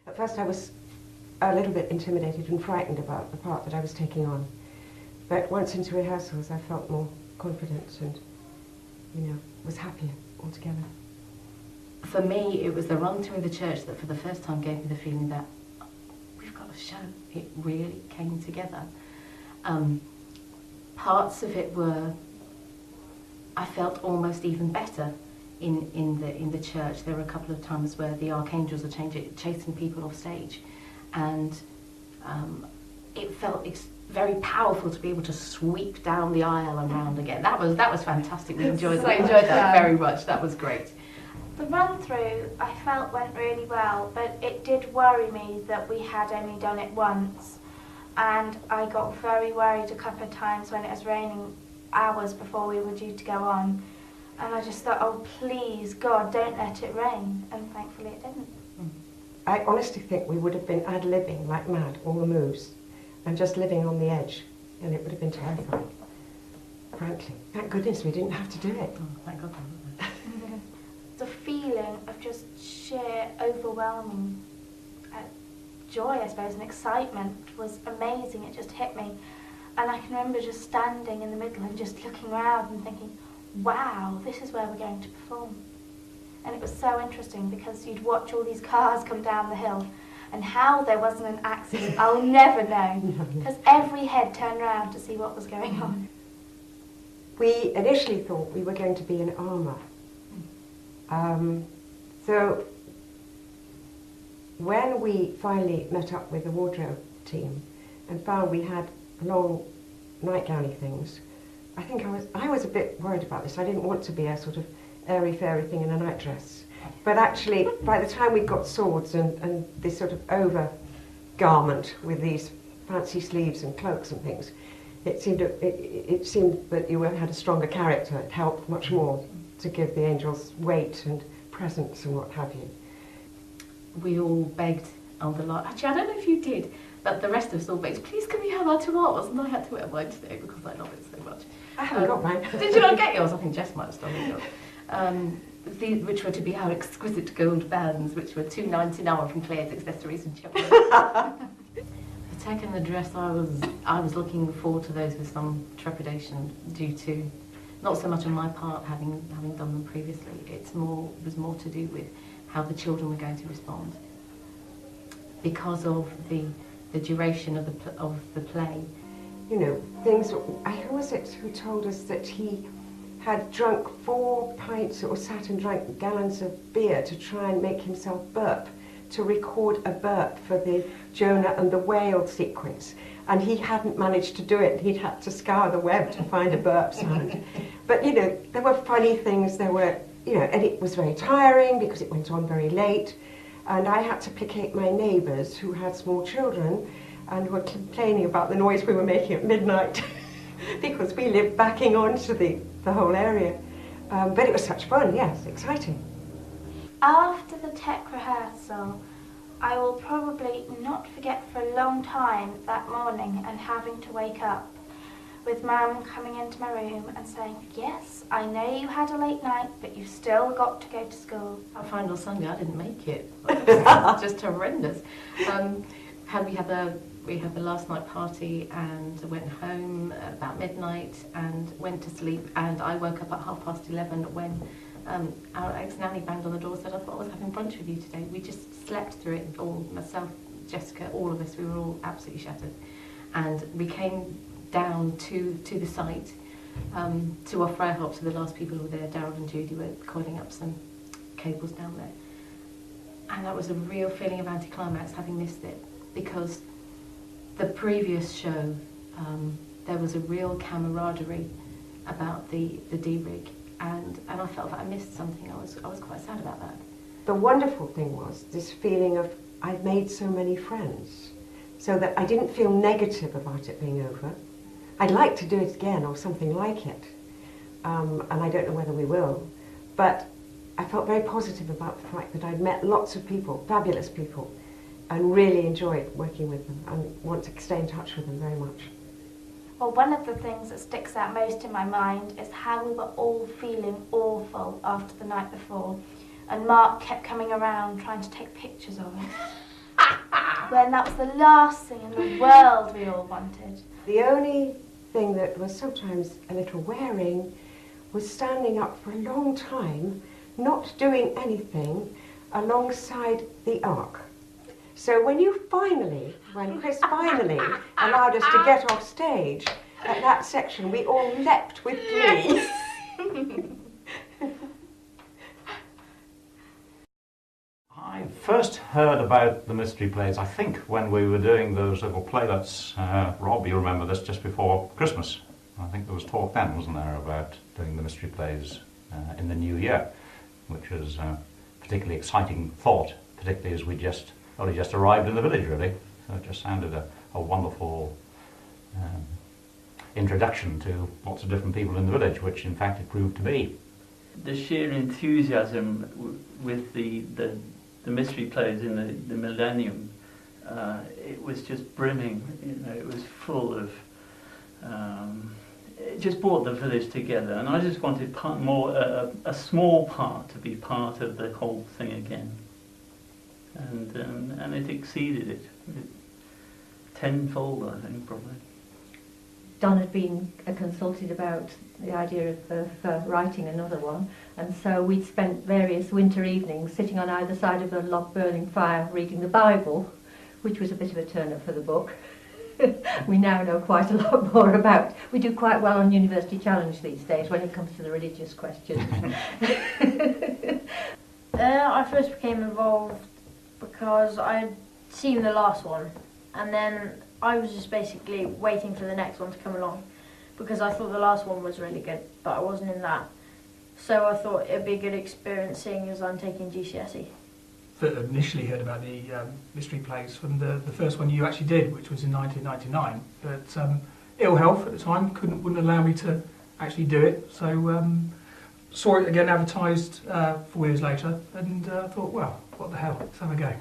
At first I was a little bit intimidated and frightened about the part that I was taking on. But once into rehearsals I felt more confident and, was happier altogether. For me, it was the run through the church that for the first time gave me the feeling that we've got a show. It really came together. Parts of it were, I felt almost even better in the church. There were a couple of times where the archangels are chasing people off stage, and it felt very powerful to be able to sweep down the aisle and round again. That was fantastic. We enjoyed that very much. That was great. The run-through, I felt, went really well, but it did worry me that we had only done it once. And I got very worried a couple of times when it was raining hours before we were due to go on. And I just thought, oh, please, God, don't let it rain. And thankfully it didn't. I honestly think we would have been ad-libbing like mad, all the moves, and just living on the edge, and it would have been terrifying, frankly. Thank goodness we didn't have to do it. Oh, thank God. The feeling of just sheer overwhelming joy, I suppose, and excitement was amazing. It just hit me. And I can remember just standing in the middle and just looking around and thinking, wow, this is where we're going to perform. And it was so interesting because you'd watch all these cars come down the hill, and how there wasn't an accident, I'll never know, because every head turned round to see what was going on. We initially thought we were going to be in armour. So when we finally met up with the wardrobe team and found we had long nightgowny things, I think I was a bit worried about this. I didn't want to be a sort of airy-fairy thing in a nightdress. But actually, by the time we got swords and this sort of over-garment with these fancy sleeves and cloaks and things, it seemed that you had a stronger character. It helped much more to give the angels weight and presence and what have you. We all begged on the lot. Actually, I don't know if you did, but the rest of us all begged, please can we have our tomatos? And I had to wear mine today because I love it so much. I haven't got mine. Did you not get yours? I think Jess might have stolen yours. Which were to be our exquisite gold bands, which were $2.99 from Claire's Accessories and Children. The tech and the dress, I was looking forward to those with some trepidation due to, not so much on my part having done them previously. It was more to do with how the children were going to respond. Because of the duration of the play. Who was it who told us that he had drunk 4 pints or sat and drank gallons of beer to try and make himself burp, to record a burp for the Jonah and the whale sequence. And he hadn't managed to do it. He'd had to scour the web to find a burp sound. But, there were funny things. There were, and it was very tiring because it went on very late. And I had to placate my neighbours who had small children and were complaining about the noise we were making at midnight because we lived backing onto the whole area. But it was such fun, yes, exciting. After the tech rehearsal, I will probably not forget for a long time that morning and having to wake up with Mum coming into my room and saying, yes, I know you had a late night, but you've still got to go to school. Our final Sunday, I didn't make it. Just horrendous. We had the last night party and went home about midnight and went to sleep, and I woke up at 11:30 when our ex-nanny banged on the door and said, I thought I was having brunch with you today. We just slept through it, all, myself, Jessica, all of us, we were all absolutely shattered. And we came down to the site to offer our help to the last people who were there. Daryl and Judy were coiling up some cables down there. And that was a real feeling of anticlimax, having missed it, because the previous show, there was a real camaraderie about the D-Rig, and I felt that I missed something. I was quite sad about that. The wonderful thing was this feeling of I'd made so many friends, so that I didn't feel negative about it being over. I'd like to do it again or something like it, and I don't know whether we will, but I felt very positive about the fact that I'd met lots of people, fabulous people, and really enjoyed working with them and want to stay in touch with them very much. Well, one of the things that sticks out most in my mind is how we were all feeling awful after the night before, and Mark kept coming around trying to take pictures of us. when that was the last thing in the world we all wanted. The only thing that was sometimes a little wearing was standing up for a long time, not doing anything, alongside the ark. So when Chris finally allowed us to get off stage at that section, we all leapt with glee. I first heard about the mystery plays, I think, when we were doing those little playlets. Rob, you remember this, just before Christmas. I think there was talk then, wasn't there, about doing the mystery plays in the new year, which was a particularly exciting thought, particularly as we only just arrived in the village, really. So it just sounded a wonderful introduction to lots of different people in the village, which in fact it proved to be. The sheer enthusiasm with the mystery plays in the Millennium, it was just brimming. It was full of. It just brought the village together, and I just wanted a small part to be part of the whole thing again. And it exceeded it tenfold, I think, probably. Don had been consulted about the idea of writing another one, and so we'd spent various winter evenings sitting on either side of a log burning fire reading the Bible, which was a bit of a turn-up for the book. We now know quite a lot more about. We do quite well on University Challenge these days when it comes to the religious questions. I first became involved because I'd seen the last one, and then I was just basically waiting for the next one to come along because I thought the last one was really good, but I wasn't in that. So I thought it'd be a good experience seeing as I'm taking GCSE. Initially heard about the mystery plays from the first one you actually did, which was in 1999. But ill health at the time wouldn't allow me to actually do it. So saw it again advertised 4 years later, and thought, well, what the hell? Let's have a go.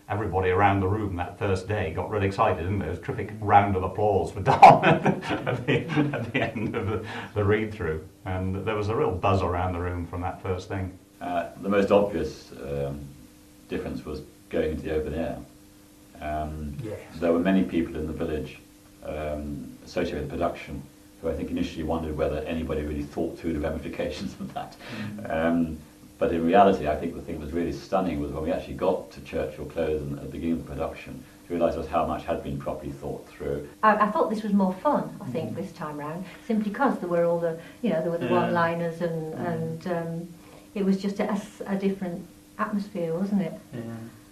Everybody around the room that first day got really excited, didn't they? There was a terrific round of applause for Don at the end of the read-through. And there was a real buzz around the room from that first thing. The most obvious difference was going into the open air. Yes. There were many people in the village associated with the production who I think initially wondered whether anybody really thought through the ramifications of that. But in reality, I think the thing that was really stunning was when we actually got to Churchill Close and at the beginning of the production, to realise just how much had been properly thought through. I thought this was more fun, I think, this time round, simply because there were all the, there were the one-liners and it was just a different atmosphere, wasn't it? Yeah.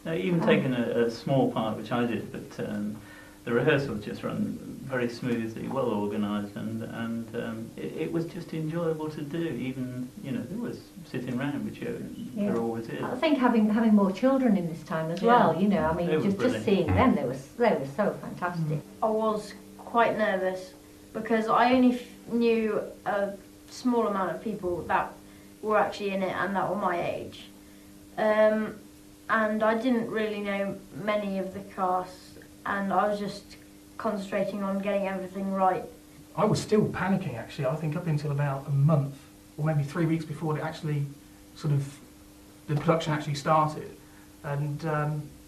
Now, even taking a small part, which I did, but the rehearsals just run very smoothly, well organised, and it was just enjoyable to do. Even there was sitting round, which there always is. I think having more children in this time as well. I mean, just seeing them, they were so fantastic. I was quite nervous because I only knew a small amount of people that were actually in it and that were my age, and I didn't really know many of the cast, and I was just concentrating on getting everything right. I was still panicking, actually. I think up until about a month or maybe 3 weeks before it actually the production actually started, and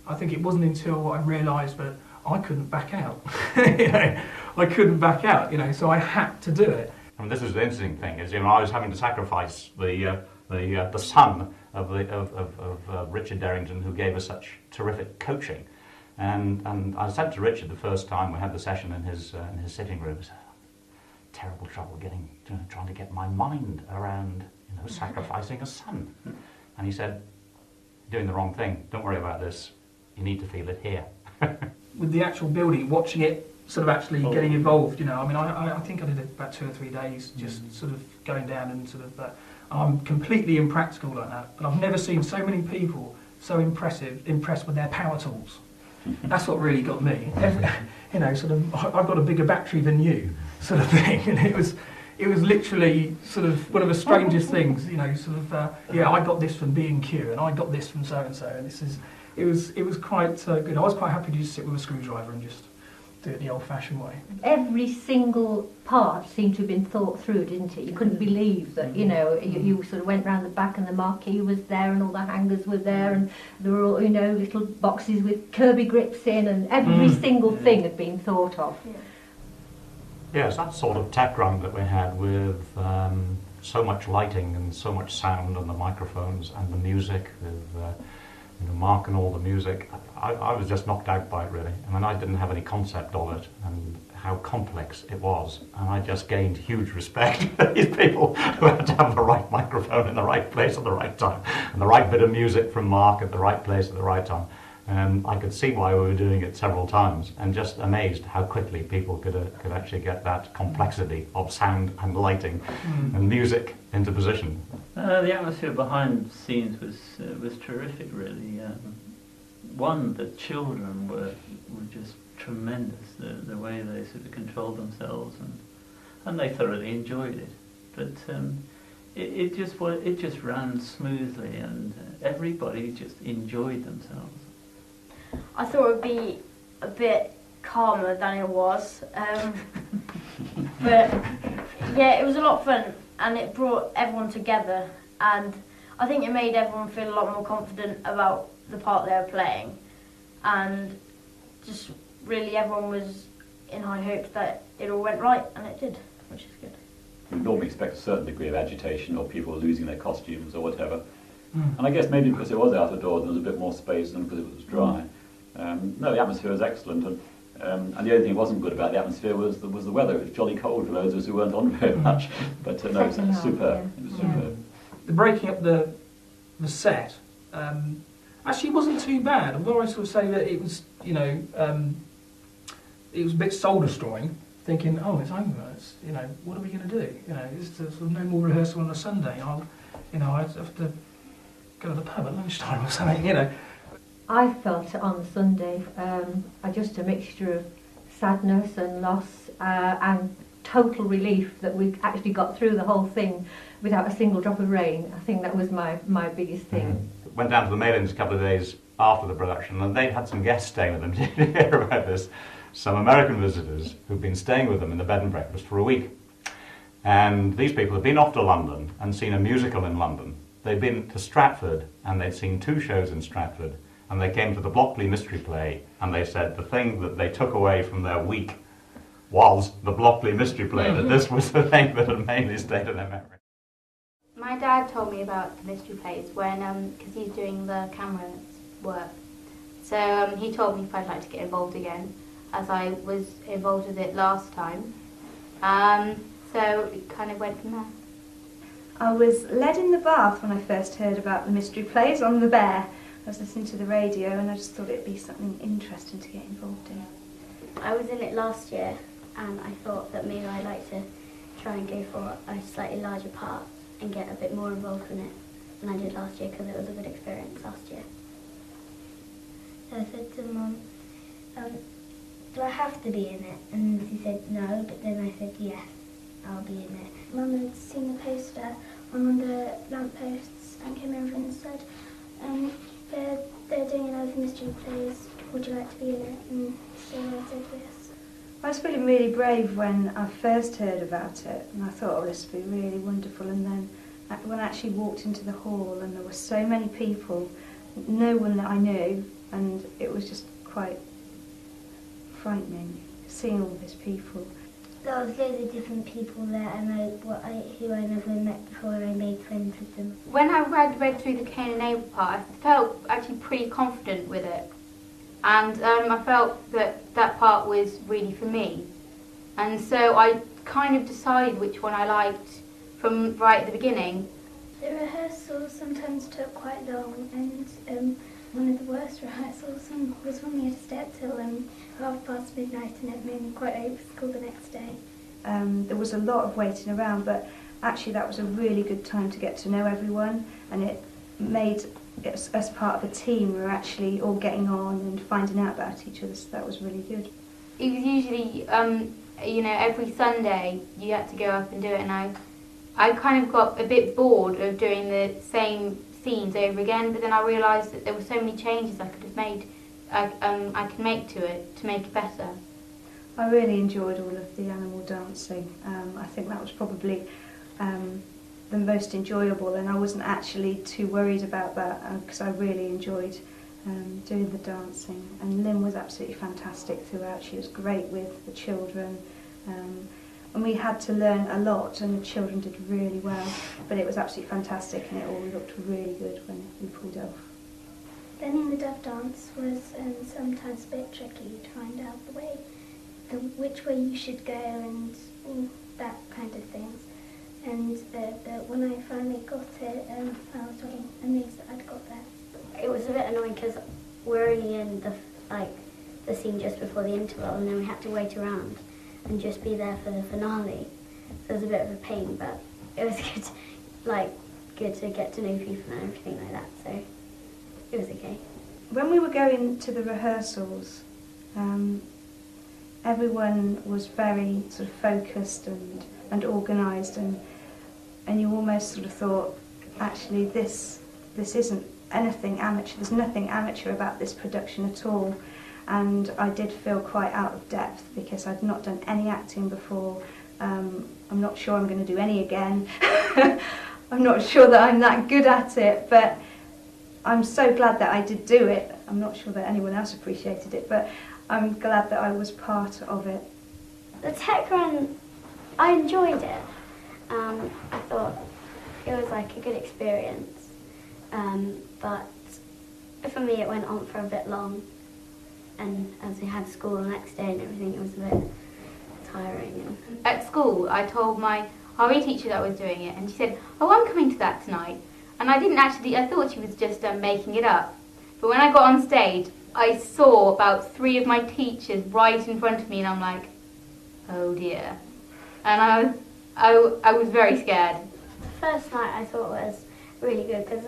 I think it wasn't until I realised that I couldn't back out. I couldn't back out, so I had to do it. I mean, this is the interesting thing, is I was having to sacrifice the son of Richard Derrington, who gave us such terrific coaching, and I said to Richard the first time we had the session in his sitting room, terrible trouble trying to get my mind around sacrificing a son, and he said, "You're doing the wrong thing. Don't worry about this. You need to feel it here." With the actual building, watching it actually getting involved, I think I did about 2 or 3 days just going down and I'm completely impractical like that, but I've never seen so many people so impressed with their power tools. That's what really got me. I've got a bigger battery than you, thing, and it was literally one of the strangest things, I got this from B&Q and I got this from so and so, and it was quite good. I was quite happy to just sit with a screwdriver and just do it the old-fashioned way. Every single part seemed to have been thought through, didn't it? You couldn't believe that, you know, you sort of went round the back and the marquee was there and all the hangers were there and there were all, you know, little boxes with Kirby grips in and every single thing had been thought of. Yes, that sort of tech run that we had with so much lighting and so much sound and the microphones and the music with you know, Mark and all the music, I was just knocked out by it really. I mean, I didn't have any concept of it and how complex it was, and I just gained huge respect for these people who had to have the right microphone in the right place at the right time and the right bit of music from Mark at the right place at the right time. And I could see why we were doing it several times, and just amazed how quickly people could actually get that complexity of sound and lighting and music into position. The atmosphere behind the scenes was terrific, really. One, the children were just tremendous. The way they sort of controlled themselves, and they thoroughly enjoyed it. But it just ran smoothly, and everybody just enjoyed themselves. I thought it would be a bit calmer than it was, but yeah, it was a lot of fun and it brought everyone together, and I think it made everyone feel a lot more confident about the part they were playing, and just really everyone was in high hopes that it all went right, and it did, which is good. We normally expect a certain degree of agitation or people losing their costumes or whatever. And I guess maybe because it was out of doors and there was a bit more space and because it was dry. No, the atmosphere was excellent, and the only thing that wasn't good about the atmosphere was the weather. It was jolly cold for those of us who weren't on very much, but no, it was superb. It was superb. The breaking up the set actually wasn't too bad, although I sort of say that it was, you know, it was a bit soul destroying, thinking, oh, it's over, it's, you know, what are we going to do? You know, it's sort of no more rehearsal on a Sunday. I have to go to the pub at lunchtime or something, you know. I felt on Sunday just a mixture of sadness and loss and total relief that we actually got through the whole thing without a single drop of rain. I think that was my biggest thing. Went down to the Mailings a couple of days after the production, and they'd had some guests staying with them. Did you hear about this? Some American visitors who'd been staying with them in the bed and breakfast for a week. And these people had been off to London and seen a musical in London. They'd been to Stratford and they'd seen 2 shows in Stratford. And they came to the Blockley Mystery Play, and they said the thing that they took away from their week was the Blockley Mystery Play, that this was the thing that had mainly stayed in their memory. My dad told me about the mystery plays when, because he's doing the camera work. So he told me if I'd like to get involved again, as I was involved with it last time. So it kind of went from there. I was led in the bath when I first heard about the mystery plays on the Bear. I was listening to the radio and I just thought it'd be something interesting to get involved in. I was in it last year and I thought that maybe I'd like to try and go for a slightly larger part and get a bit more involved in it than I did last year, because it was a good experience last year. So I said to Mum, do I have to be in it? And she said no, but then I said yes, I'll be in it. Mum had seen the poster on one of the lampposts and came over and said, they're doing another mystery plays, would you like to be in it? And so I said yes. I was feeling really brave when I first heard about it, and I thought, oh, this would be really wonderful. And then when I actually walked into the hall and there were so many people, no one that I knew, and it was just quite frightening seeing all these people. There was loads of different people there, and who I never met before, and I made friends with them. When I read through the Cain and Abel part, I felt actually pretty confident with it. And I felt that part was really for me. And so I kind of decided which one I liked from right at the beginning. The rehearsals sometimes took quite long, and one of the worst rehearsals was when we had to stay up till midnight, and it made me quite late for school the next day. There was a lot of waiting around, but actually that was a really good time to get to know everyone, and it made us part of a team. We were actually all getting on and finding out about each other, so that was really good. It was usually, every Sunday you had to go up and do it, and I kind of got a bit bored of doing the same scenes over again, but then I realised that there were so many changes I could have made, I could make to it to make it better. I really enjoyed all of the animal dancing. I think that was probably the most enjoyable, and I wasn't actually too worried about that because I really enjoyed doing the dancing. And Lynn was absolutely fantastic throughout. She was great with the children. And we had to learn a lot, and the children did really well, but it was absolutely fantastic, and it all looked really good when we pulled off. Learning the dove dance was sometimes a bit tricky to find out which way you should go and all that kind of things. And but when I finally got it, I was really amazed that I'd got there. It was a bit annoying because we're only in the scene just before the interval, and then we had to wait around and just be there for the finale. So it was a bit of a pain, but it was good to get to know people and everything like that. So it was okay. When we were going to the rehearsals, everyone was very sort of focused and organised, and you almost sort of thought, actually, this isn't anything amateur. There's nothing amateur about this production at all. And I did feel quite out of depth because I'd not done any acting before. I'm not sure I'm going to do any again. I'm not sure that I'm that good at it, but I'm so glad that I did do it. I'm not sure that anyone else appreciated it, but I'm glad that I was part of it. The tech run, I enjoyed it. I thought it was like a good experience, but for me it went on for a bit long. And as we had school the next day and everything, it was a bit tiring. At school, I told my RE teacher that I was doing it, and she said, "Oh, I'm coming to that tonight." And I didn't actually, I thought she was just making it up. But when I got on stage, I saw about 3 of my teachers right in front of me, and I'm like, oh dear. And I was very scared. The first night I thought was really good because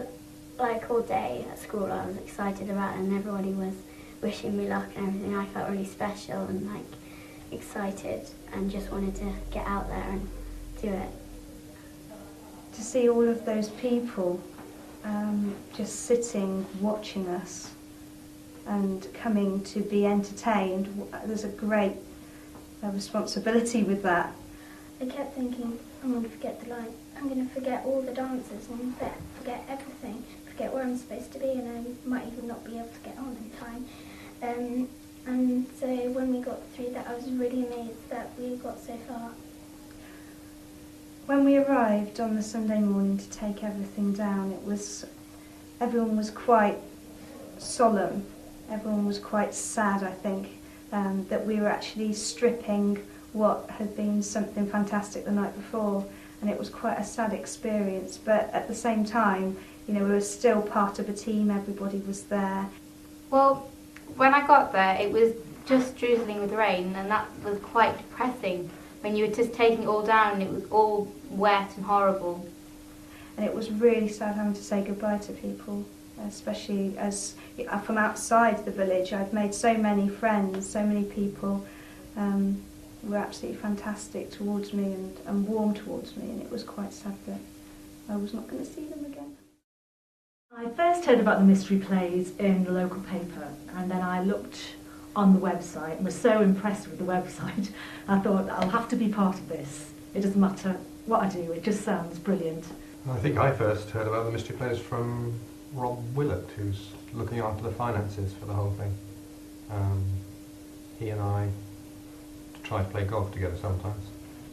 all day at school I was excited about it, and everybody was wishing me luck and everything. I felt really special and excited and just wanted to get out there and do it. To see all of those people just sitting watching us and coming to be entertained, there's a great responsibility with that. I kept thinking, I'm going to forget the line. I'm going to forget all the dances and forget everything, forget where I'm supposed to be, and I might even not be able to get on in time. And so when we got through that, I was really amazed that we got so far. When we arrived on the Sunday morning to take everything down, everyone was quite solemn. Everyone was quite sad, I think, that we were actually stripping what had been something fantastic the night before, and it was quite a sad experience. But at the same time, we were still part of a team. Everybody was there. Well, when I got there, it was just drizzling with rain, and that was quite depressing when you were just taking it all down and it was all wet and horrible. And it was really sad having to say goodbye to people, especially as from outside the village. I'd made so many friends, so many people were absolutely fantastic towards me and warm towards me, and it was quite sad that I was not going to see them again. I first heard about the mystery plays in the local paper, and then I looked on the website and was so impressed with the website. I thought, I'll have to be part of this. It doesn't matter what I do, it just sounds brilliant. I think I first heard about the mystery plays from Rob Willett, who's looking after the finances for the whole thing. He and I try to play golf together sometimes,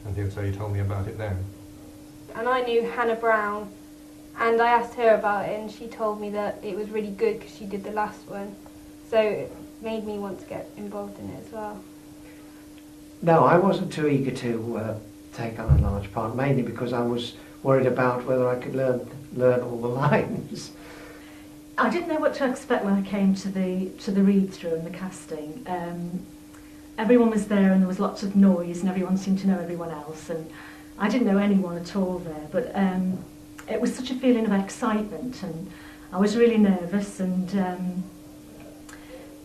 and so he told me about it then. And I knew Hannah Brown, and I asked her about it, and she told me that it was really good because she did the last one. So it made me want to get involved in it as well. No, I wasn't too eager to take on a large part, mainly because I was worried about whether I could learn all the lines. I didn't know what to expect when I came to the read-through and the casting. Everyone was there and there was lots of noise and everyone seemed to know everyone else, and I didn't know anyone at all there, but it was such a feeling of excitement, and I was really nervous, and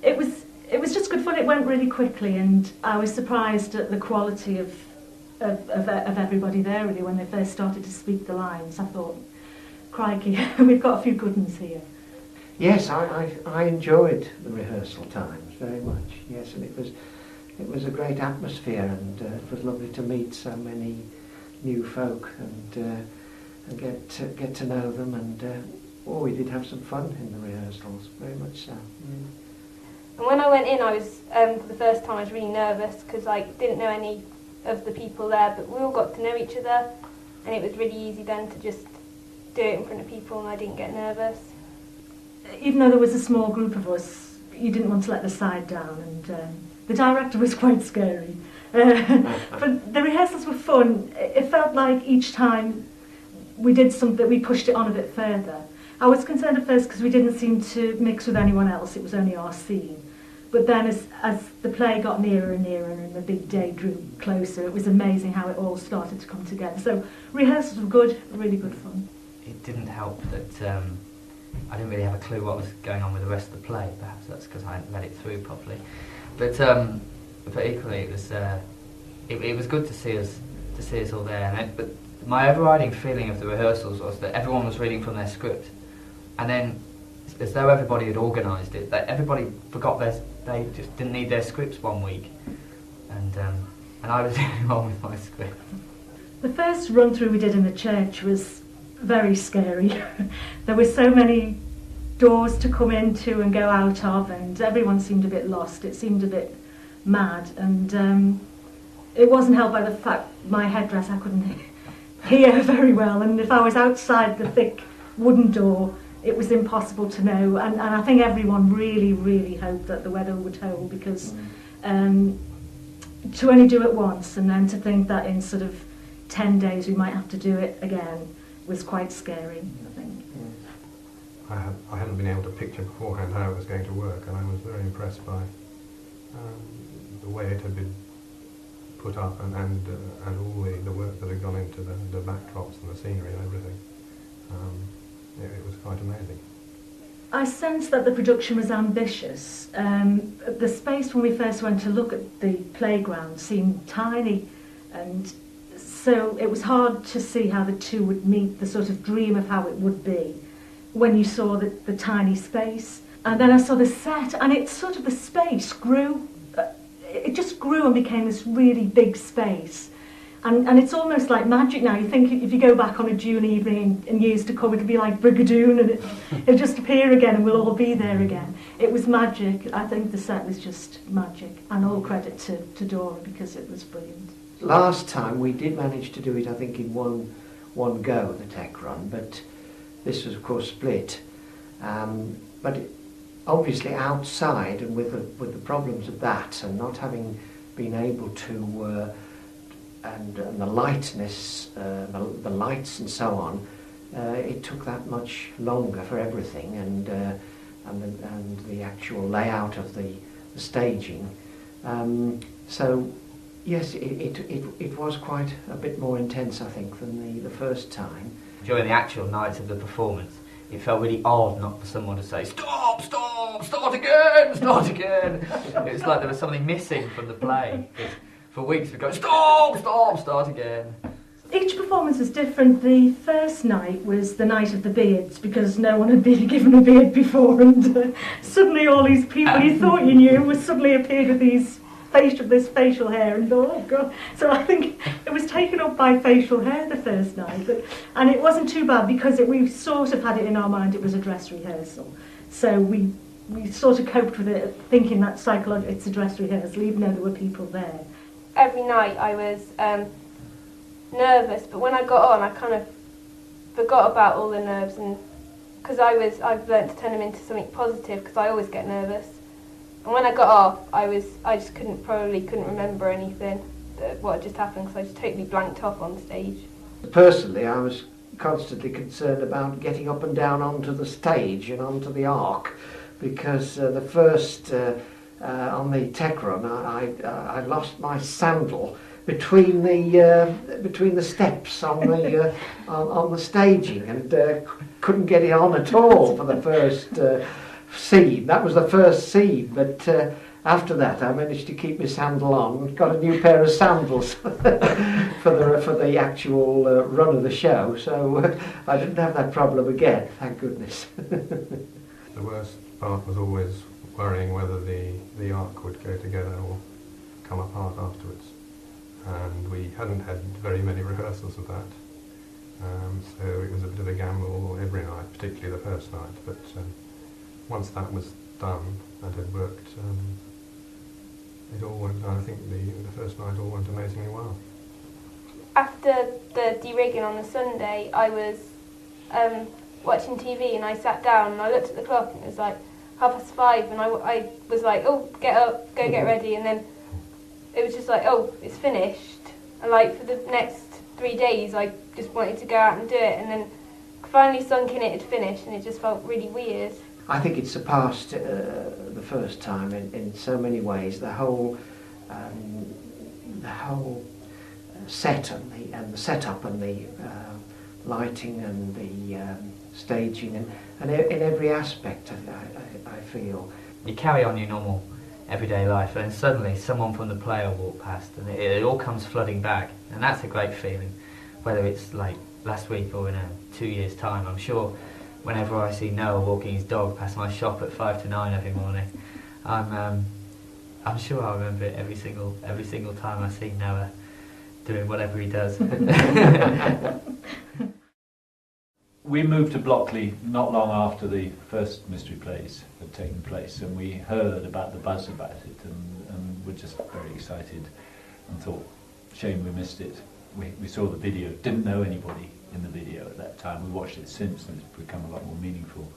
it was just good fun. It went really quickly, and I was surprised at the quality of everybody there, really. When they first started to speak the lines, I thought, crikey, we've got a few good ones here. Yes, I enjoyed the rehearsal times very much, yes, and it was a great atmosphere, and it was lovely to meet so many new folk and get to know them, and we did have some fun in the rehearsals, very much so. And when I went in, I was for the first time I was really nervous because I didn't know any of the people there, but we all got to know each other, and it was really easy then to just do it in front of people, and I didn't get nervous. Even though there was a small group of us, you didn't want to let the side down, and the director was quite scary. But the rehearsals were fun. It felt like each time we did something, we pushed it on a bit further. I was concerned at first because we didn't seem to mix with anyone else, it was only our scene. But then as the play got nearer and nearer and the big day drew closer, it was amazing how it all started to come together. So rehearsals were good, really good fun. It didn't help that I didn't really have a clue what was going on with the rest of the play. Perhaps that's because I hadn't read it through properly. But equally, it was good to see us all there. But my overriding feeling of the rehearsals was that everyone was reading from their script, and then as though everybody had organised it, that everybody forgot they just didn't need their scripts one week, and I was the only one with my script. The first run through we did in the church was very scary. There were so many doors to come into and go out of, and everyone seemed a bit lost. It seemed a bit mad, and it wasn't helped by the fact my headdress I couldn't hear very well, and if I was outside the thick wooden door it was impossible to know, and I think everyone really, really hoped that the weather would hold, because to only do it once and then to think that in sort of 10 days we might have to do it again was quite scary, I think. I hadn't been able to picture beforehand how it was going to work, and I was very impressed by the way it had been put up and all the work that had gone into the backdrops and the scenery and everything. It was quite amazing. I sensed that the production was ambitious. The space when we first went to look at the playground seemed tiny, and so it was hard to see how the two would meet the sort of dream of how it would be when you saw the tiny space. And then I saw the set, and it sort of, the space grew. It just grew and became this really big space. And it's almost like magic now. You think if you go back on a June evening in years to come, it'll be like Brigadoon, and it'll just appear again and we'll all be there again. It was magic. I think the set was just magic, and all credit to Dora because it was brilliant. Last time we did manage to do it, I think, in one go, the tech run, but this was of course split. But obviously outside, and with the problems of that, and not having been able to and the lightness, the lights and so on, it took that much longer for everything, and the actual layout of the staging. So yes, it was quite a bit more intense, I think, than the first time. During the actual night of the performance, it felt really odd not for someone to say, "Stop, stop, start again, start again." It was like there was something missing from the play. For weeks we go, "Stop, stop, start again." Each performance was different. The first night was the night of the beards, because no one had been given a beard before, and suddenly all these people you thought you knew suddenly appeared with this facial hair, and oh god. So I think it was taken up by facial hair the first night, and it wasn't too bad because we sort of had it in our mind it was a dress rehearsal. So we sort of coped with it thinking that psychologically it's a dress rehearsal, even though there were people there. Every night I was nervous, but when I got on I kind of forgot about all the nerves, and because I've learnt to turn them into something positive, because I always get nervous. And when I got off, I just couldn't remember anything what had just happened, because I just totally blanked off on stage. Personally, I was constantly concerned about getting up and down onto the stage and onto the arc, because the first on the tech run, I lost my sandal between the steps on the staging, and couldn't get it on at all for the first scene. That was the first scene, but after that I managed to keep my sandal on. Got a new pair of sandals for the actual run of the show, so I didn't have that problem again, thank goodness. The worst part was always worrying whether the arc would go together or come apart afterwards. And we hadn't had very many rehearsals of that. So it was a bit of a gamble every night, particularly the first night. But once that was done and had worked, it all went. I think the first night all went amazingly well. After the de-rigging on the Sunday, I was watching TV and I sat down and I looked at the clock and it was like 5:30 and I was like, oh, get up, go get ready, and then it was just like, oh, it's finished. And like for the next 3 days I just wanted to go out and do it, and then finally sunk in it had finished and it just felt really weird. I think it surpassed the first time in so many ways. The whole set and the setup and the lighting and the staging and in every aspect, I feel. You carry on your normal everyday life and then suddenly someone from the play will walk past and it all comes flooding back, and that's a great feeling, whether it's like last week or in 2 years' time. I'm sure whenever I see Noah walking his dog past my shop at 5 to 9 every morning, I'm sure I'll remember it every single time I see Noah doing whatever he does. We moved to Blockley not long after the first Mystery Plays had taken place, and we heard about the buzz about it, and were just very excited and thought, shame we missed it. We saw the video, didn't know anybody in the video at that time. We watched it since and it's become a lot more meaningful.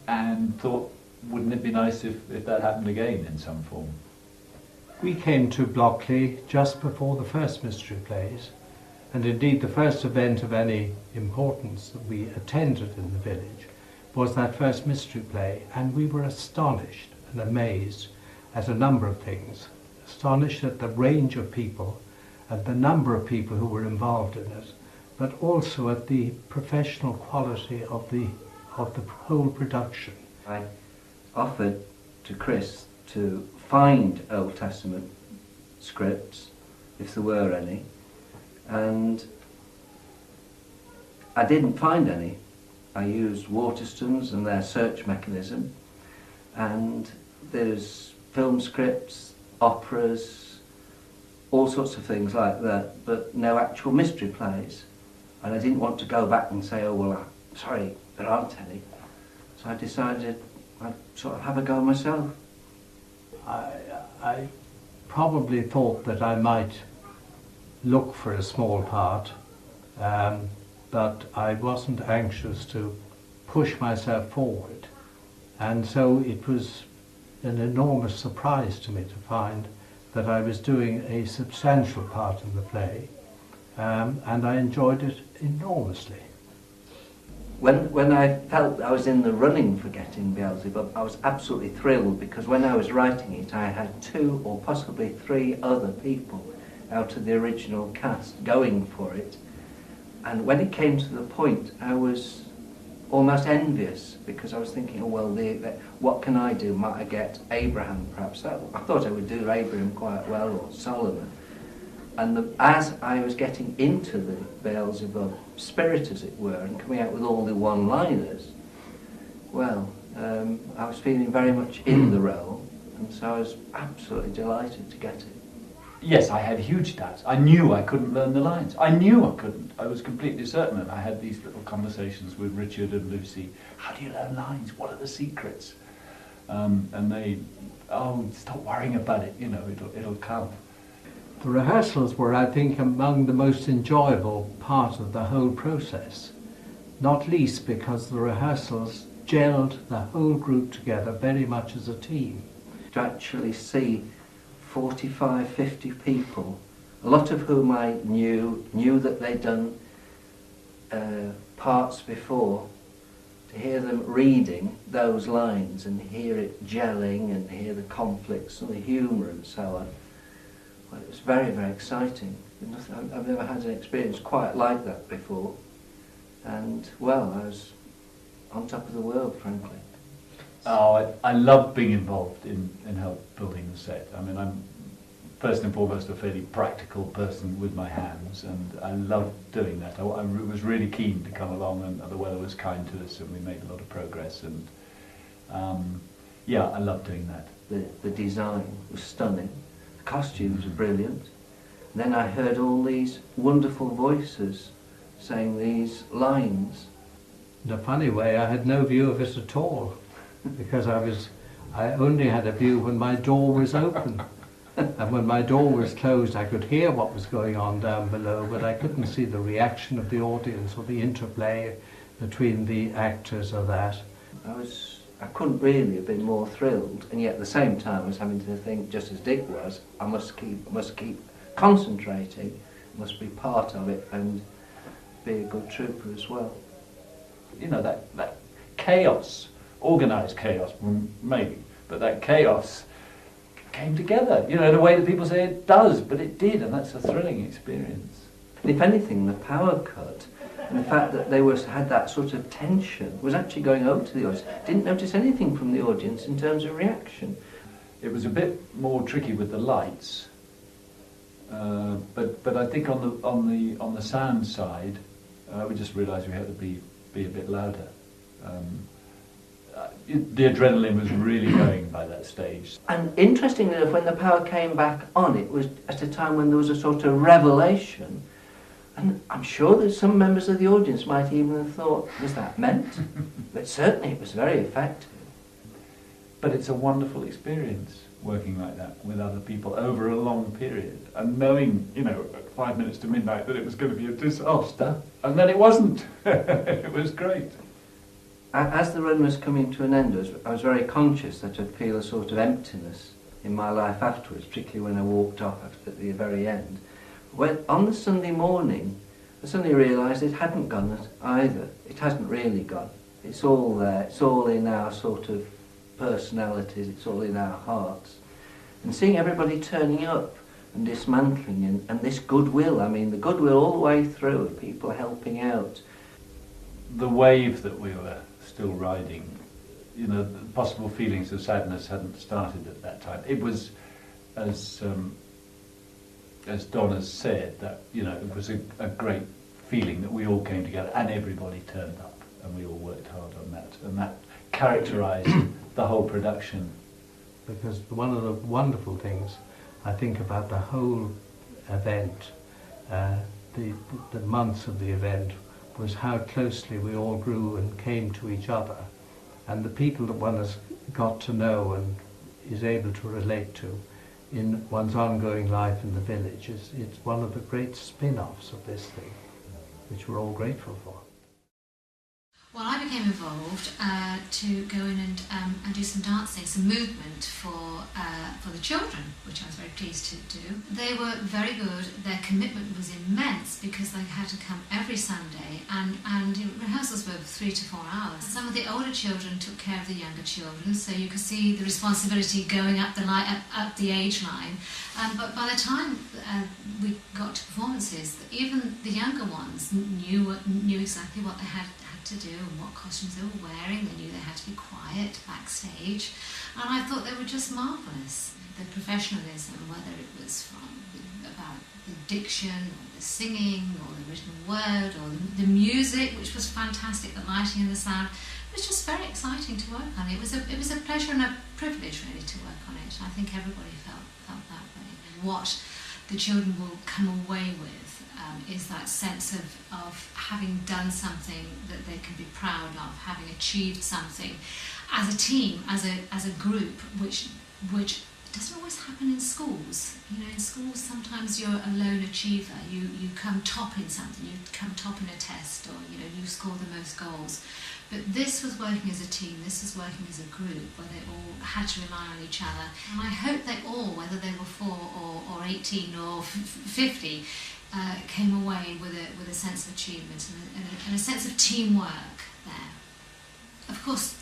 And thought, wouldn't it be nice if that happened again in some form? We came to Blockley just before the first Mystery Plays, and indeed the first event of any importance that we attended in the village was that first Mystery Play, and we were astonished and amazed at a number of things. Astonished at the range of people, at the number of people who were involved in it, but also at the professional quality of the whole production. I offered to Chris to find Old Testament scripts, if there were any, and I didn't find any. I used Waterstones and their search mechanism, and there's film scripts, operas, all sorts of things like that, but no actual mystery plays. And I didn't want to go back and say, oh well, sorry, there aren't any. So I decided I'd sort of have a go myself. I probably thought that I might look for a small part, but I wasn't anxious to push myself forward. And so it was an enormous surprise to me to find that I was doing a substantial part in the play, and I enjoyed it enormously. When I felt I was in the running for getting Beelzebub, I was absolutely thrilled, because when I was writing it, I had 2 or possibly 3 other people out of the original cast going for it. And when it came to the point, I was almost envious, because I was thinking, oh well, what can I do? Might I get Abraham perhaps? I thought I would do Abraham quite well, or Solomon. And as I was getting into the Beelzebub spirit, as it were, and coming out with all the one-liners, well, I was feeling very much in the role, and so I was absolutely delighted to get it. Yes, I had huge doubts. I knew I couldn't learn the lines. I knew I couldn't. I was completely certain, and I had these little conversations with Richard and Lucy. How do you learn lines? What are the secrets? And they, oh, stop worrying about it, you know, it'll come. The rehearsals were, I think, among the most enjoyable part of the whole process, not least because the rehearsals gelled the whole group together very much as a team. To actually see 45, 50 people, a lot of whom I knew that they'd done parts before, to hear them reading those lines and hear it gelling and hear the conflicts and the humour and so on. Well, it was very, very exciting. I've never had an experience quite like that before. And, well, I was on top of the world, frankly. Oh, I love being involved in help building the set. I mean, I'm first and foremost a fairly practical person with my hands, and I love doing that. I was really keen to come along, and the weather was kind to us, and we made a lot of progress. And yeah, I love doing that. the design was stunning, the costumes were brilliant. And then I heard all these wonderful voices saying these lines. In a funny way, I had no view of it at all, because I only had a view when my door was open. And when my door was closed, I could hear what was going on down below, but I couldn't see the reaction of the audience or the interplay between the actors or that. I couldn't really have been more thrilled, and yet at the same time I was having to think, just as Dick was, I must keep concentrating, must be part of it and be a good trooper as well. You know, that chaos, organised chaos, maybe, but that chaos came together, you know, in a way that people say it does, but it did, and that's a thrilling experience. And if anything, the power cut and the fact that they had that sort of tension was actually going over to the audience. Didn't notice anything from the audience in terms of reaction. It was a bit more tricky with the lights, but I think on the sound side, we just realised we had to be a bit louder. The adrenaline was really going by that stage. And interestingly enough, when the power came back on, it was at a time when there was a sort of revelation. And I'm sure that some members of the audience might even have thought, was that meant? But certainly it was very effective. But it's a wonderful experience working like that with other people over a long period and knowing, you know, at 5 minutes to midnight that it was going to be a disaster. And then it wasn't. It was great. As the run was coming to an end, I was very conscious that I'd feel a sort of emptiness in my life afterwards, particularly when I walked off at the very end. When, on the Sunday morning, I suddenly realised it hadn't gone either. It hasn't really gone. It's all there. It's all in our sort of personalities. It's all in our hearts. And seeing everybody turning up and dismantling and this goodwill, I mean, the goodwill all the way through, people helping out. The wave that we were still riding, you know, the possible feelings of sadness hadn't started at that time. It was, as Don has said, that, you know, it was a great feeling that we all came together and everybody turned up and we all worked hard on that, and that characterised the whole production. Because one of the wonderful things I think about the whole event, the months of the event, was how closely we all grew and came to each other, and the people that one has got to know and is able to relate to in one's ongoing life in the village. It's one of the great spin-offs of this thing, which we're all grateful for. Well, I became involved to go in and do some dancing, some movement for the children, which I was very pleased to do. They were very good. Their commitment was immense because they had to come every Sunday, and rehearsals were 3 to 4 hours. Some of the older children took care of the younger children, so you could see the responsibility going up the age line. But by the time we got to performances, even the younger ones knew exactly what they had to do and what costumes they were wearing. They knew they had to be quiet backstage, and I thought they were just marvellous. The professionalism, whether it was about the diction or the singing or the written word or the music, which was fantastic, the lighting and the sound, it was just very exciting to work on. It was a pleasure and a privilege really to work on it. I think everybody felt that way. What the children will come away with is that sense of having done something that they can be proud of, having achieved something as a team, as a group, which doesn't always happen in schools. You know, in schools sometimes you're a lone achiever. You come top in something, you come top in a test, or you know, you score the most goals. But this was working as a team, this was working as a group where they all had to rely on each other. And I hope they all, whether they were 4 or 18 or 50, came away with a sense of achievement and a sense of teamwork there. Of course,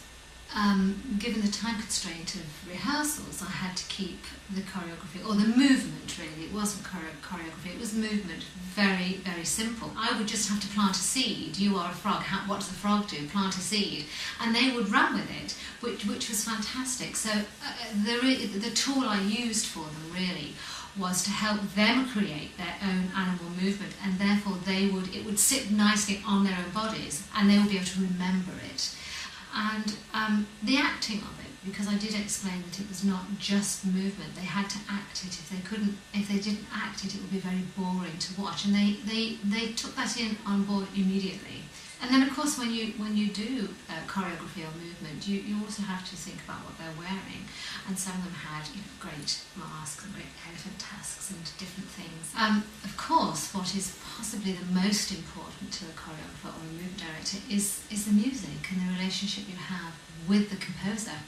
given the time constraint of rehearsals, I had to keep the choreography, or the movement really, it wasn't choreography, it was movement, very, very simple. I would just have to plant a seed. You are a frog, what does a frog do? Plant a seed. And they would run with it, which was fantastic. So the tool I used for them really was to help them create their own animal movement, and therefore it would sit nicely on their own bodies and they would be able to remember it. And the acting of it, because I did explain that it was not just movement, they had to act it. If they didn't act it, it would be very boring to watch. And they took that on board immediately. And then, of course, when you do choreography or movement, you also have to think about what they're wearing. And some of them had great masks and great elephant tusks and different things. Of course, what is possibly the most important to a choreographer or a movement director is the music and the relationship you have with the composer.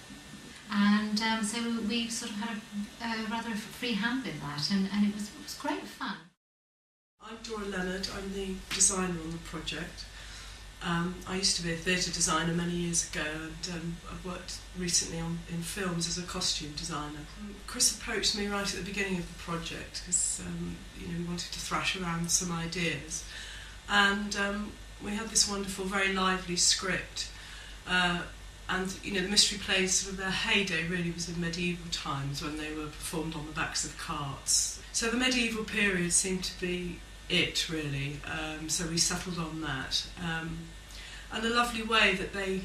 And so we sort of had a rather free hand with that, and it was great fun. I'm Dora Leonard. I'm the designer on the project. I used to be a theatre designer many years ago, and I've worked recently in films as a costume designer. Chris approached me right at the beginning of the project because we wanted to thrash around some ideas, and we had this wonderful, very lively script. And the mystery plays, sort of their heyday really was in medieval times when they were performed on the backs of carts. So the medieval period seemed to be it really, so we settled on that. And a lovely way that they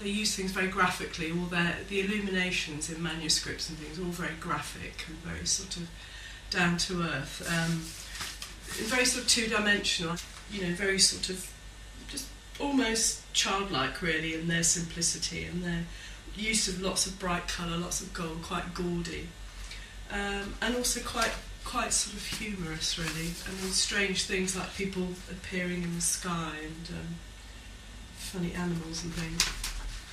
use things very graphically, all the illuminations in manuscripts and things, all very graphic and very sort of down to earth, very sort of two-dimensional, very sort of just almost childlike really in their simplicity and their use of lots of bright colour, lots of gold, quite gaudy, and also quite sort of humorous really. I mean, strange things like people appearing in the sky and funny animals and things.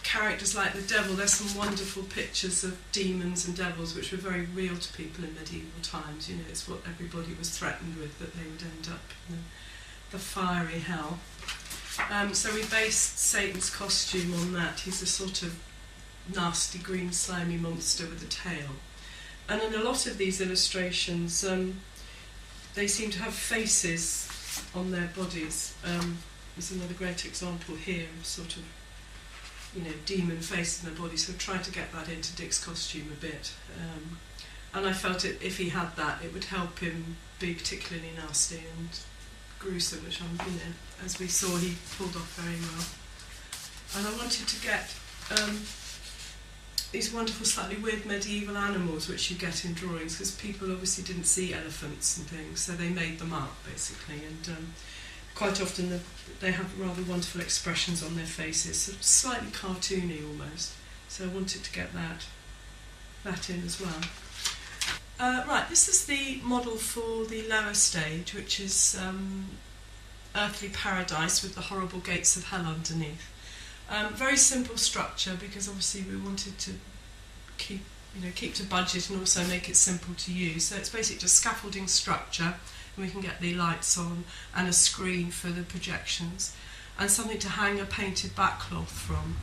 Characters like the devil, there's some wonderful pictures of demons and devils which were very real to people in medieval times. It's what everybody was threatened with, that they would end up in the fiery hell. So we based Satan's costume on that. He's a sort of nasty green slimy monster with a tail. And in a lot of these illustrations, they seem to have faces on their bodies. There's another great example here of sort of, demon faces in their body. So I tried to get that into Dick's costume a bit. And I felt if he had that, it would help him be particularly nasty and gruesome, which as we saw, he pulled off very well. And I wanted to get these wonderful, slightly weird medieval animals which you get in drawings, because people obviously didn't see elephants and things, so they made them up basically. And quite often they have rather wonderful expressions on their faces, sort of slightly cartoony almost. So I wanted to get that in as well. Right, this is the model for the lower stage, which is Earthly Paradise with the horrible gates of hell underneath. Very simple structure, because obviously we wanted to keep to budget and also make it simple to use. So it's basically just scaffolding structure, and we can get the lights on, and a screen for the projections, and something to hang a painted backcloth from.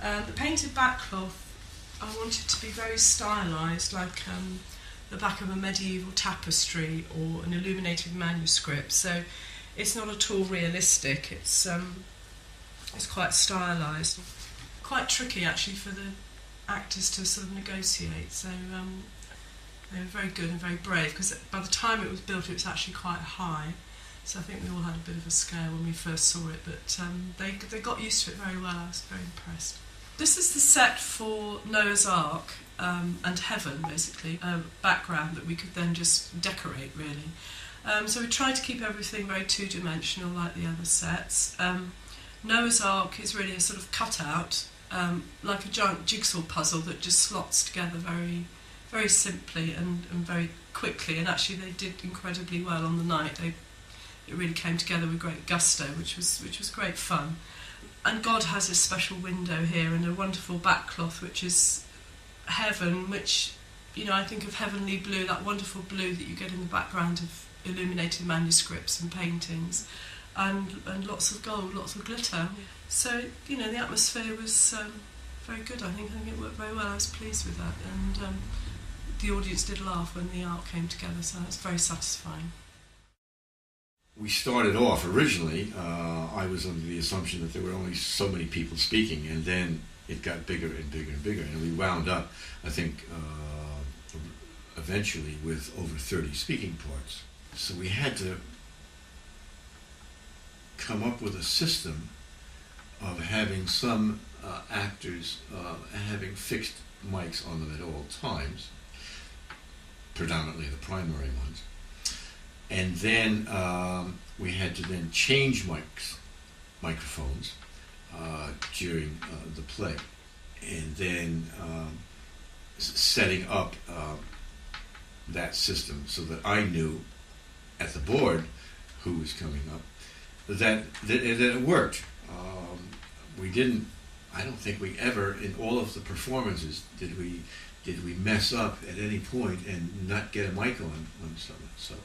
The painted backcloth I wanted to be very stylised, like the back of a medieval tapestry or an illuminated manuscript. So it's not at all realistic. It's quite stylised. Quite tricky actually for the actors to sort of negotiate. So they were very good and very brave, because by the time it was built, it was actually quite high. So I think we all had a bit of a scare when we first saw it, but they got used to it very well. I was very impressed. This is the set for Noah's Ark and Heaven, basically, a background that we could then just decorate, really. So we tried to keep everything very two-dimensional like the other sets. Noah's Ark is really a sort of cutout, like a giant jigsaw puzzle that just slots together very, very simply and very quickly. And actually they did incredibly well on the night. It really came together with great gusto, which was great fun. And God has a special window here and a wonderful backcloth, which is heaven, which, I think of heavenly blue, that wonderful blue that you get in the background of illuminated manuscripts and paintings, and lots of gold, lots of glitter. So, the atmosphere was very good, I think. I think it worked very well. I was pleased with that. And the audience did laugh when the art came together, so that's very satisfying. We started off originally, I was under the assumption that there were only so many people speaking, and then it got bigger and bigger and bigger, and we wound up, I think, eventually with over 30 speaking parts. So we had to come up with a system of having some actors having fixed mics on them at all times, predominantly the primary ones. And then we had to then change microphones during the play. And then setting up that system so that I knew at the board who was coming up, that it worked. We didn't, I don't think we ever, in all of the performances, did we mess up at any point and not get a mic on someone. So,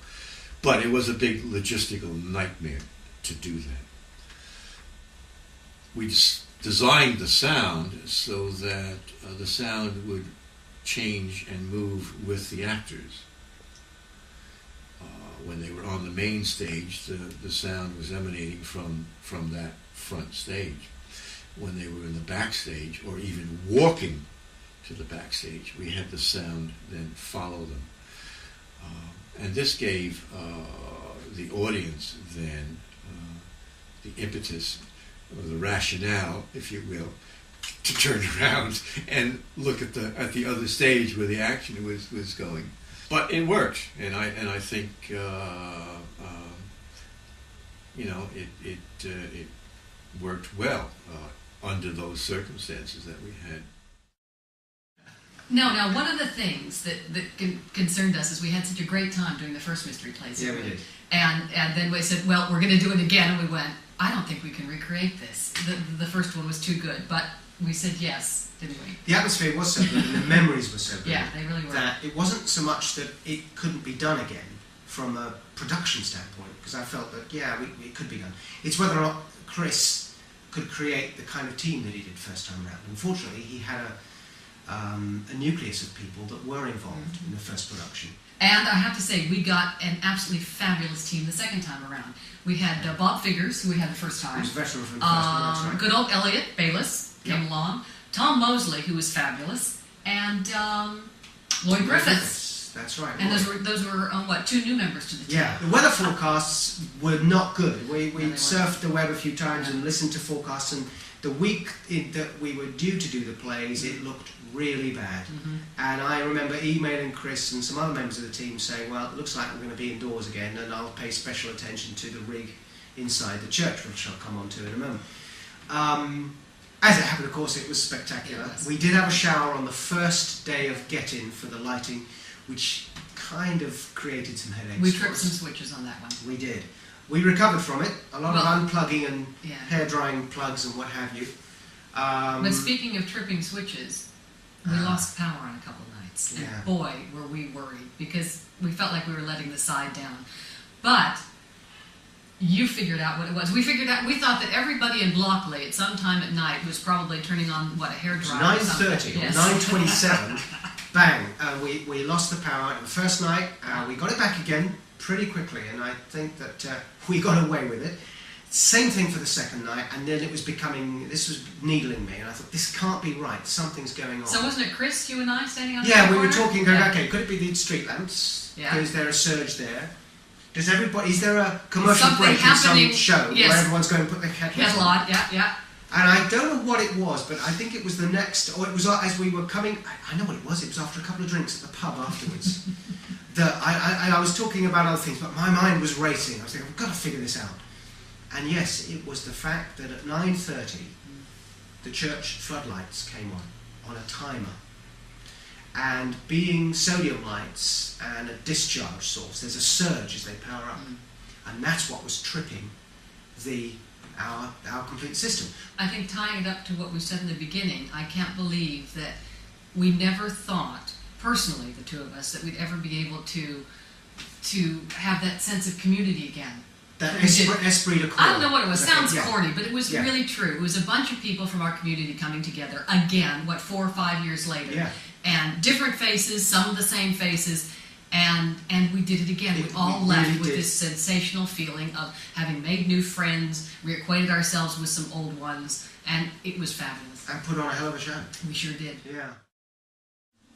but it was a big logistical nightmare to do that. We designed the sound so that the sound would change and move with the actors. When they were on the main stage, the sound was emanating from that front stage. When they were in the backstage, or even walking to the backstage, we had the sound then follow them. And this gave the audience then the impetus, or the rationale, if you will, to turn around and look at the other stage where the action was going. But it worked, and I think it worked well under those circumstances that we had. Now, one of the things that concerned us is we had such a great time doing the first Mystery Plays. Yeah, we did. And then we said, well, we're going to do it again, and we went, I don't think we can recreate this. The first one was too good, but we said yes, didn't we? The atmosphere was so good, and the memories were so good. Yeah, they really were. That it wasn't so much that it couldn't be done again from a production standpoint, because I felt that, it could be done. It's whether or not Chris could create the kind of team that he did first time around. Unfortunately, he had a nucleus of people that were involved in the first production. And I have to say, we got an absolutely fabulous team the second time around. We had Bob Figures, who we had the first time. He was a veteran from the first one, that's right. Good old Elliot Bayless came along. Tom Mosley, who was fabulous. And Lloyd Griffiths. That's right. And those were two new members to the team. Yeah, the weather forecasts were not good. We surfed the web a few times and listened to forecasts, and the week that we were due to do the plays, it looked really bad. And I remember emailing Chris and some other members of the team saying, well, it looks like we're going to be indoors again, and I'll pay special attention to the rig inside the church, which I'll come on to in a moment. As it happened, of course, it was spectacular. We did have a shower on the first day of get-in for the lighting, which kind of created some headaches. We tripped some switches on that one. We did. We recovered from it. A lot of unplugging and hair drying plugs and what have you. But speaking of tripping switches, we lost power on a couple of nights. And boy, were we worried, because we felt like we were letting the side down. But you figured out what it was. We thought that everybody in Blockley at some time at night was probably turning on, a hairdryer? 9:30 or 9:27. Bang! We lost the power the first night. We got it back again pretty quickly, and I think that we got away with it. Same thing for the second night, and then it was this was needling me, and I thought, this can't be right, something's going on. So wasn't it Chris, you and I, standing on the we corner? were talking, okay, could it be the street lamps? Yeah. Is there a surge there? Is there a commercial break in some show where everyone's going to put their kettle on? Yeah. And I don't know what it was, but I think it was the next, or it was as we were coming, I know what it was after a couple of drinks at the pub afterwards. I was talking about other things, but my mind was racing. I was thinking, I've got to figure this out. And yes, it was the fact that at 9:30, the church floodlights came on a timer. And being sodium lights and a discharge source, there's a surge as they power up. And that's what was tripping our complete system. I think tying it up to what we said in the beginning, I can't believe that we never thought, personally, the two of us, that we'd ever be able to have that sense of community again. That esprit de corps. I don't know what it was. Sounds corny, but it was really true. It was a bunch of people from our community coming together again, 4 or 5 years later. Yeah. And different faces, some of the same faces, and we did it again. We all left really with this sensational feeling of having made new friends, reacquainted ourselves with some old ones, and it was fabulous. And put on a hell of a show. We sure did. Yeah.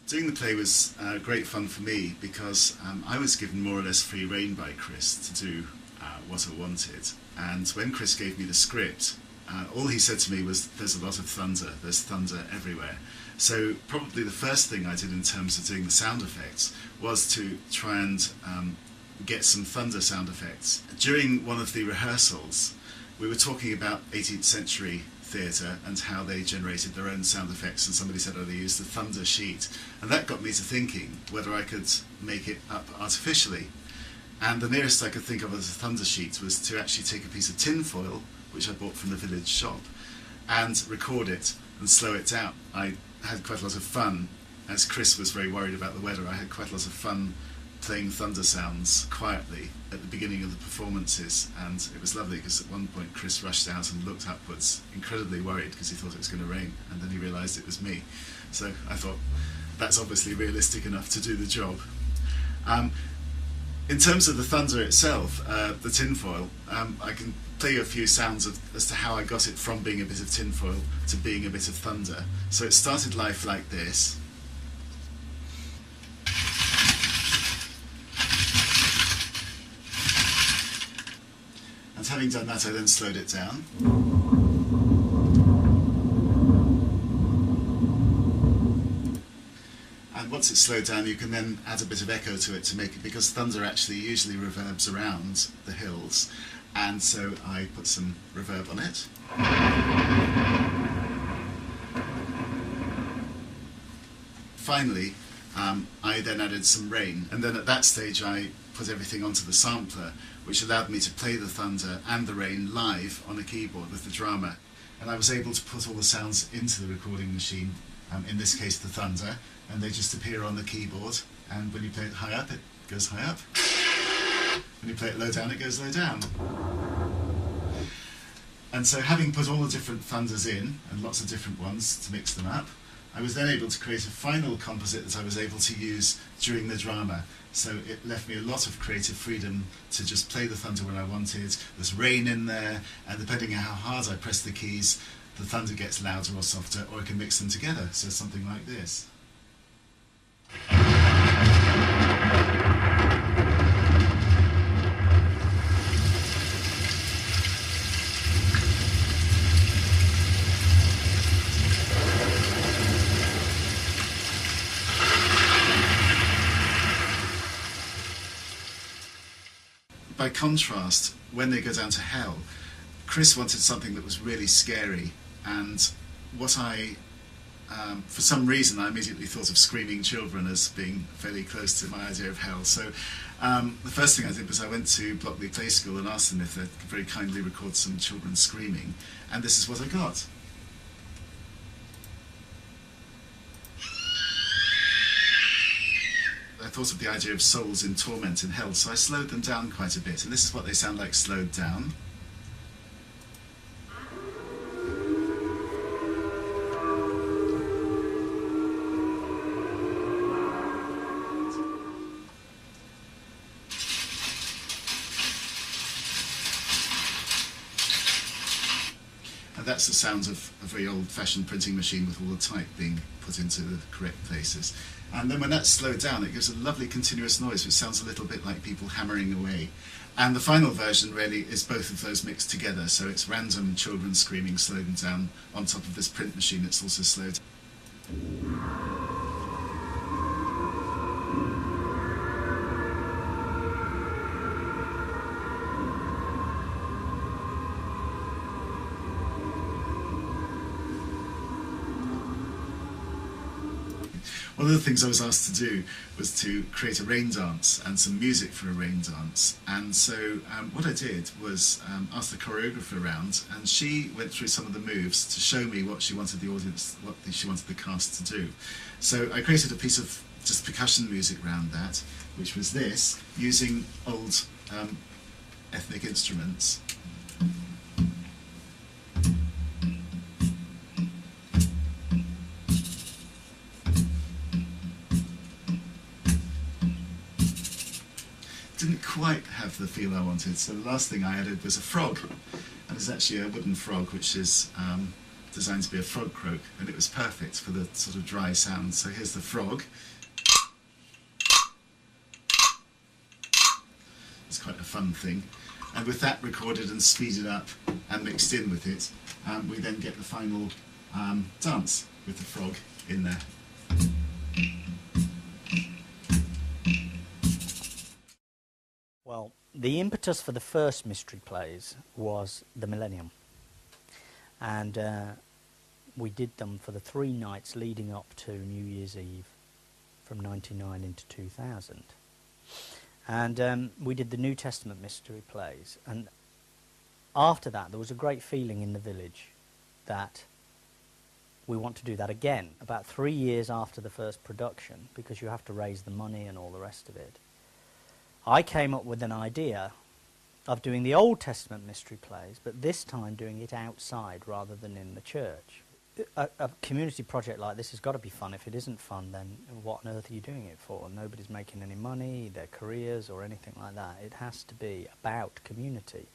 Doing the play was great fun for me because I was given more or less free rein by Chris to do what I wanted. And when Chris gave me the script, all he said to me was, there's a lot of thunder, there's thunder everywhere. So probably the first thing I did in terms of doing the sound effects was to try and get some thunder sound effects. During one of the rehearsals, we were talking about 18th century theatre and how they generated their own sound effects, and somebody said, oh, they used the thunder sheet. And that got me to thinking whether I could make it up artificially. And the nearest I could think of as a thunder sheet was to actually take a piece of tin foil, which I bought from the village shop, and record it and slow it down. I had quite a lot of fun. As Chris was very worried about the weather, I had quite a lot of fun playing thunder sounds quietly at the beginning of the performances, and it was lovely because at one point Chris rushed out and looked upwards, incredibly worried because he thought it was going to rain, and then he realised it was me. So I thought, that's obviously realistic enough to do the job. In terms of the thunder itself, the tinfoil, I can play you a few sounds as to how I got it from being a bit of tinfoil to being a bit of thunder. So it started life like this. And having done that, I then slowed it down. And once it's slowed down, you can then add a bit of echo to it to make it, because thunder actually usually reverbs around the hills, and so I put some reverb on it. Finally, I then added some rain, and then at that stage I put everything onto the sampler, which allowed me to play the thunder and the rain live on a keyboard with the drama. And I was able to put all the sounds into the recording machine, in this case the thunder, and they just appear on the keyboard, and when you play it high up, it goes high up. When you play it low down, it goes low down. And so having put all the different thunders in, and lots of different ones to mix them up, I was then able to create a final composite that I was able to use during the drama. So it left me a lot of creative freedom to just play the thunder when I wanted. There's rain in there, and depending on how hard I press the keys, the thunder gets louder or softer, or I can mix them together, so something like this. By contrast, when they go down to hell, Chris wanted something that was really scary, and what for some reason I immediately thought of screaming children as being fairly close to my idea of hell. So the first thing I did was I went to Blockley Play School and asked them if they'd very kindly record some children screaming, and this is what I got. I thought of the idea of souls in torment in hell, so I slowed them down quite a bit, and this is what they sound like slowed down. And that's the sound of a very old-fashioned printing machine with all the type being put into the correct places. And then when that's slowed down, it gives a lovely continuous noise, which sounds a little bit like people hammering away. And the final version really is both of those mixed together, so it's random children screaming slowed down on top of this print machine that's also slowed. One of the things I was asked to do was to create a rain dance and some music for a rain dance, and so what I did was ask the choreographer around, and she went through some of the moves to show me what she wanted the audience, what she wanted the cast to do. So I created a piece of just percussion music around that, which was this, using old ethnic instruments. Didn't quite have the feel I wanted, so the last thing I added was a frog, and it's actually a wooden frog which is designed to be a frog croak, and it was perfect for the sort of dry sound. So here's the frog. It's quite a fun thing. and with that recorded and speeded up and mixed in with it, we then get the final dance with the frog in there. Well, the impetus for the first Mystery Plays was the Millennium, and we did them for the 3 nights leading up to New Year's Eve from 99 into 2000. And we did the New Testament Mystery Plays, and after that there was a great feeling in the village that we want to do that again, about 3 years after the first production, because you have to raise the money and all the rest of it. I came up with an idea of doing the Old Testament Mystery Plays, but this time doing it outside rather than in the church. A community project like this has got to be fun. If it isn't fun, then what on earth are you doing it for? Nobody's making any money, their careers or anything like that. It has to be about community,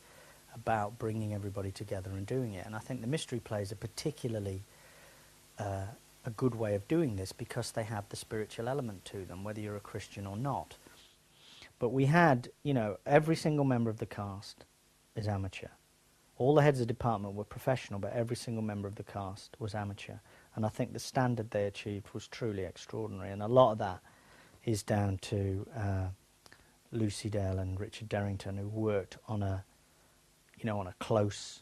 about bringing everybody together and doing it. And I think the Mystery Plays are particularly a good way of doing this because they have the spiritual element to them, whether you're a Christian or not. But we had, you know, every single member of the cast is amateur. All the heads of department were professional, but every single member of the cast was amateur. And I think the standard they achieved was truly extraordinary. And a lot of that is down to Lucy Dale and Richard Derrington, who worked on a, you know, on a close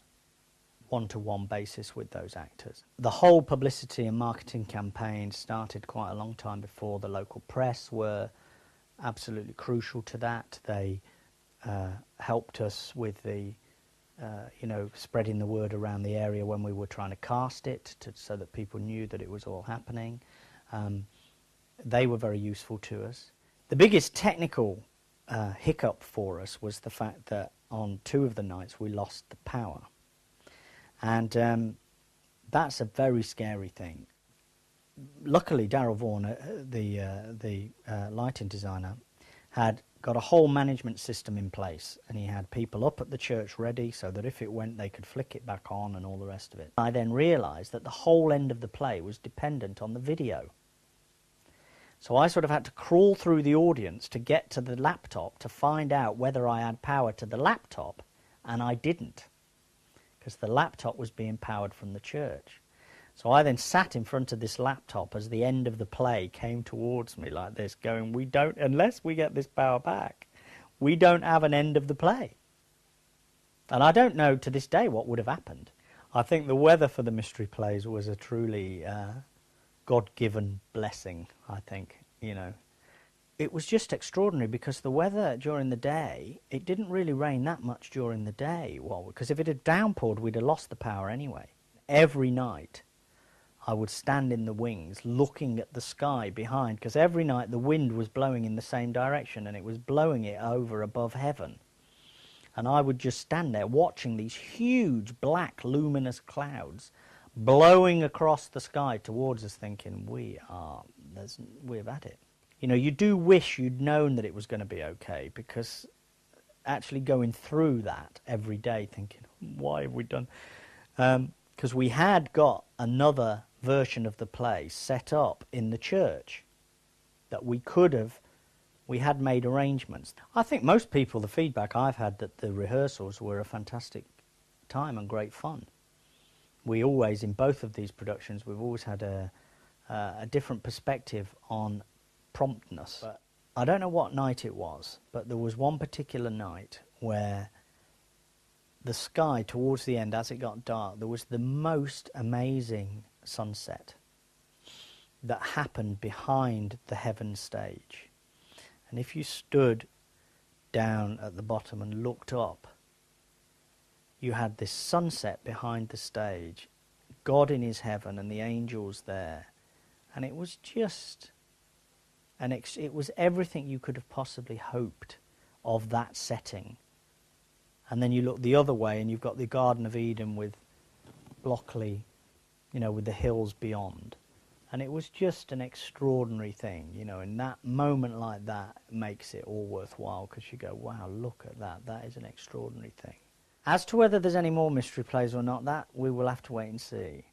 one-to-one basis with those actors. The whole publicity and marketing campaign started quite a long time before. The local press were absolutely crucial to that. They helped us with the, you know, spreading the word around the area when we were trying to cast it, so that people knew that it was all happening. They were very useful to us. The biggest technical hiccup for us was the fact that on 2 of the nights we lost the power. And that's a very scary thing. Luckily, Darrell Vaughan, the lighting designer, had got a whole management system in place, and he had people up at the church ready so that if it went they could flick it back on and all the rest of it. I then realised that the whole end of the play was dependent on the video. So I sort of had to crawl through the audience to get to the laptop to find out whether I had power to the laptop, and I didn't, because the laptop was being powered from the church. So I then sat in front of this laptop as the end of the play came towards me like this, going, we don't, unless we get this power back, we don't have an end of the play. And I don't know to this day what would have happened. I think the weather for the Mystery Plays was a truly God-given blessing, I think, you know. It was just extraordinary because the weather during the day, it didn't really rain that much during the day. Well, because if it had downpoured, we'd have lost the power anyway. Every night I would stand in the wings looking at the sky behind, because every night the wind was blowing in the same direction and it was blowing it over above heaven. And I would just stand there watching these huge black luminous clouds blowing across the sky towards us, thinking, we've had it. You know, you do wish you'd known that it was going to be okay, because actually going through that every day thinking, why have we done? Because we had got another version of the play set up in the church that we had made arrangements. I think most people, the feedback I've had, that the rehearsals were a fantastic time and great fun. We always, in both of these productions, we've always had a different perspective on promptness. But I don't know what night it was, but there was one particular night where the sky towards the end, as it got dark, there was the most amazing sunset that happened behind the heaven stage. And if you stood down at the bottom and looked up, you had this sunset behind the stage, God in his heaven and the angels there, and it was just it was everything you could have possibly hoped of that setting. And then you look the other way and you've got the Garden of Eden with Blockley, you know, with the hills beyond. And it was just an extraordinary thing, you know, and that moment like that makes it all worthwhile, because you go, wow, look at that, that is an extraordinary thing. As to whether there's any more Mystery Plays or not, that we will have to wait and see.